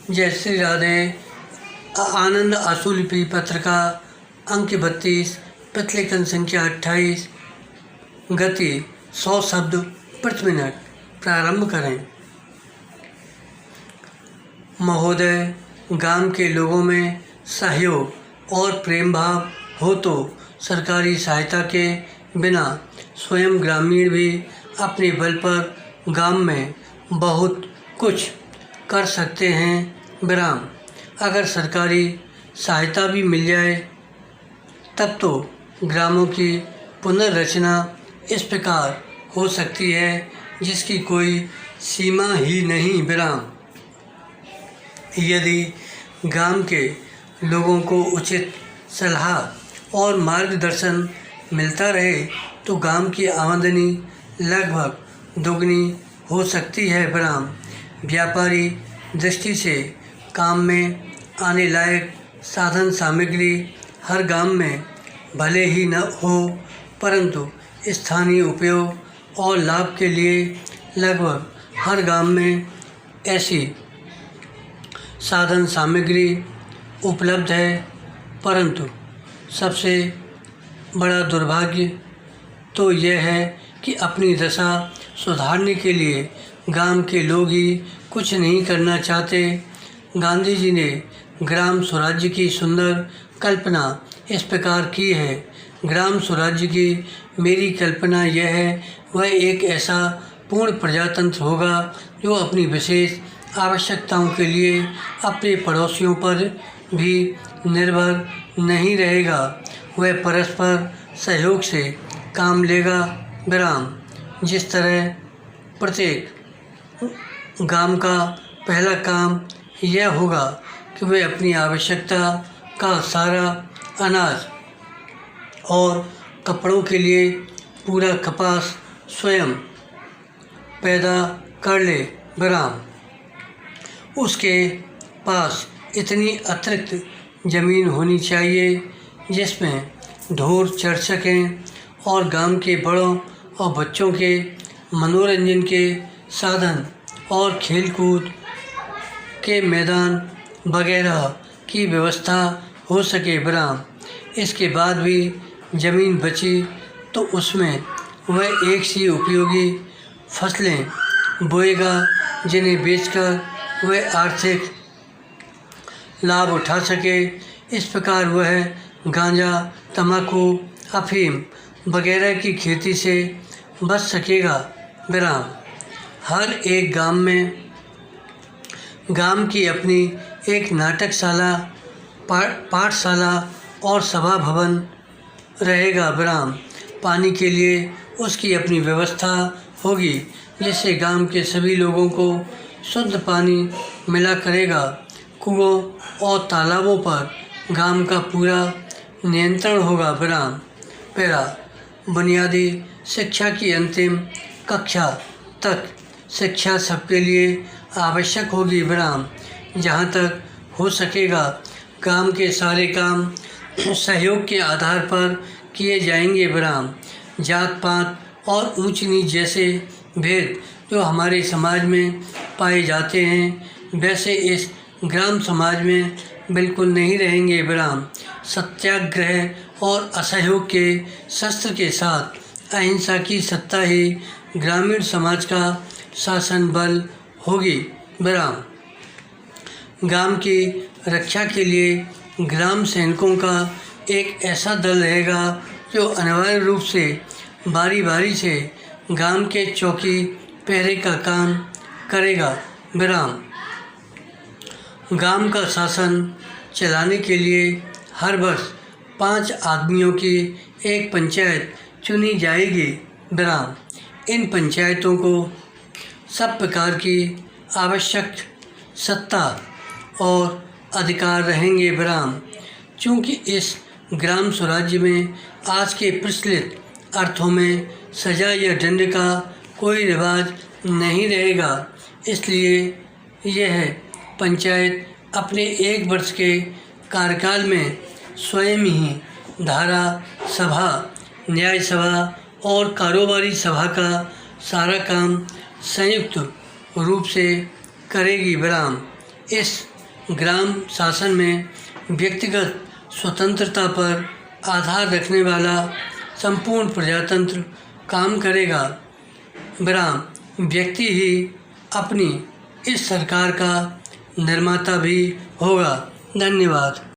जयश्री राधे, आनंद आशुलिपि पत्रिका, अंक 32, प्रतिलेखन संख्या 28, गति 100 शब्द प्रति मिनट। प्रारंभ करें। महोदय, गांव के लोगों में सहयोग और प्रेम भाव हो तो सरकारी सहायता के बिना स्वयं ग्रामीण भी अपने बल पर गांव में बहुत कुछ कर सकते हैं। विराम। अगर सरकारी सहायता भी मिल जाए तब तो ग्रामों की पुनर्रचना इस प्रकार हो सकती है जिसकी कोई सीमा ही नहीं। विराम। यदि गांव के लोगों को उचित सलाह और मार्गदर्शन मिलता रहे तो गांव की आमदनी लगभग दोगुनी हो सकती है। विराम। व्यापारी दृष्टि से काम में आने लायक साधन सामग्री हर गांव में भले ही न हो परंतु स्थानीय उपयोग और लाभ के लिए लगभग हर गांव में ऐसी साधन सामग्री उपलब्ध है। परंतु सबसे बड़ा दुर्भाग्य तो यह है कि अपनी दशा सुधारने के लिए गांव के लोग ही कुछ नहीं करना चाहते। गांधी जी ने ग्राम स्वराज्य की सुंदर कल्पना इस प्रकार की है। ग्राम स्वराज्य की मेरी कल्पना यह है, वह एक ऐसा पूर्ण प्रजातंत्र होगा जो अपनी विशेष आवश्यकताओं के लिए अपने पड़ोसियों पर भी निर्भर नहीं रहेगा। वह परस्पर सहयोग से काम लेगा। विराम। जिस तरह प्रत्येक गांव का पहला काम यह होगा कि वे अपनी आवश्यकता का सारा अनाज और कपड़ों के लिए पूरा कपास स्वयं पैदा कर ले। विराम। उसके पास इतनी अतिरिक्त ज़मीन होनी चाहिए जिसमें ढोर चर सकें और गांव के बड़ों और बच्चों के मनोरंजन के साधन और खेलकूद के मैदान वगैरह की व्यवस्था हो सके। विराम। इसके बाद भी ज़मीन बची तो उसमें वह एक सी उपयोगी फसलें बोएगा जिन्हें बेचकर वह आर्थिक लाभ उठा सके। इस प्रकार वह गांजा, तंबाकू, अफीम वगैरह की खेती से बच सकेगा। विराम। हर एक गांव की अपनी एक नाटकशाला, पाठशाला और सभा भवन रहेगा। विराम। पानी के लिए उसकी अपनी व्यवस्था होगी जिससे गांव के सभी लोगों को शुद्ध पानी मिला करेगा। कुओं और तालाबों पर गांव का पूरा नियंत्रण होगा। विराम। पैरा। बुनियादी शिक्षा की अंतिम कक्षा तक शिक्षा सबके लिए आवश्यक होगी। विराम। जहाँ तक हो सकेगा गांव के सारे काम सहयोग के आधार पर किए जाएंगे। विराम। जात पात और ऊंच नीच जैसे भेद जो हमारे समाज में पाए जाते हैं वैसे इस ग्राम समाज में बिल्कुल नहीं रहेंगे। विराम। सत्याग्रह और असहयोग के शस्त्र के साथ अहिंसा की सत्ता ही ग्रामीण समाज का शासन बल होगी। विराम। गांव की रक्षा के लिए ग्राम सैनिकों का एक ऐसा दल रहेगा जो अनिवार्य रूप से बारी बारी से गांव के चौकी पहरे का काम करेगा। विराम। गांव का शासन चलाने के लिए हर वर्ष 5 आदमियों की एक पंचायत चुनी जाएगी। विराम। इन पंचायतों को सब प्रकार की आवश्यक सत्ता और अधिकार रहेंगे। विराम। चूँकि इस ग्राम स्वराज्य में आज के प्रचलित अर्थों में सजा या दंड का कोई रिवाज नहीं रहेगा, इसलिए यह पंचायत अपने 1 वर्ष के कार्यकाल में स्वयं ही धारा सभा, न्याय सभा और कारोबारी सभा का सारा काम संयुक्त रूप से करेगी। विराम। इस ग्राम शासन में व्यक्तिगत स्वतंत्रता पर आधार रखने वाला संपूर्ण प्रजातंत्र काम करेगा। व्यक्ति ही अपनी इस सरकार का निर्माता भी होगा। धन्यवाद।